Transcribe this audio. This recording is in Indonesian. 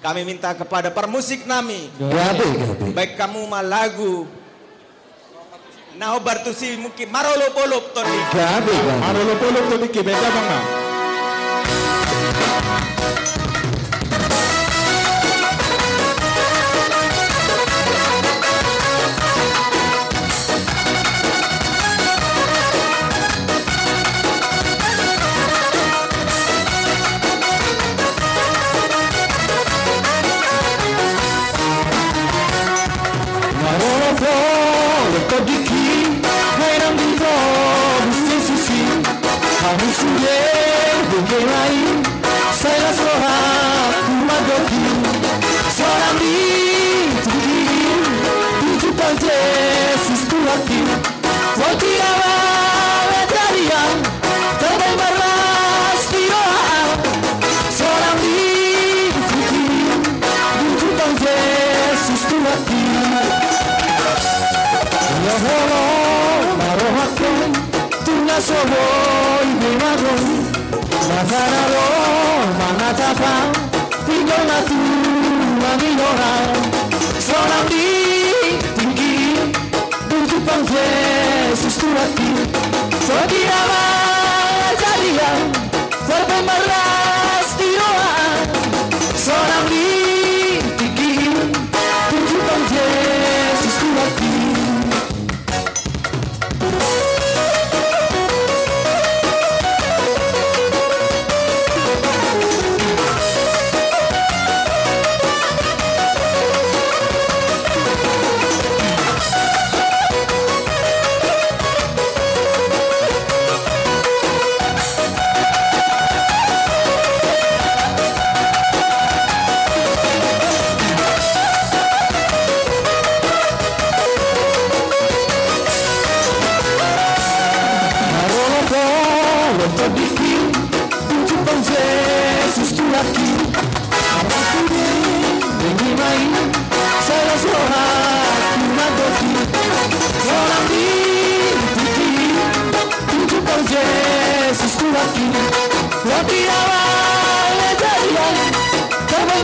Kami minta kepada permusik nami. Gabe. Baik kamu mah lagu. Nah bartusi mungkin marolo-polop tadi. Gabe. Marolo-polop tadi ke beda bang na. Soy de marrón, Nazararo, Manatapa, Pingona tu, Mamilora, Sonambi, Tingi, Buntu Pange, Susturati, Sotirava, Jalia, Forbe Maras, Tiroa, Sonambi, Tingi, Buntu Pange, Susturati. Lo tiraba, le daría, como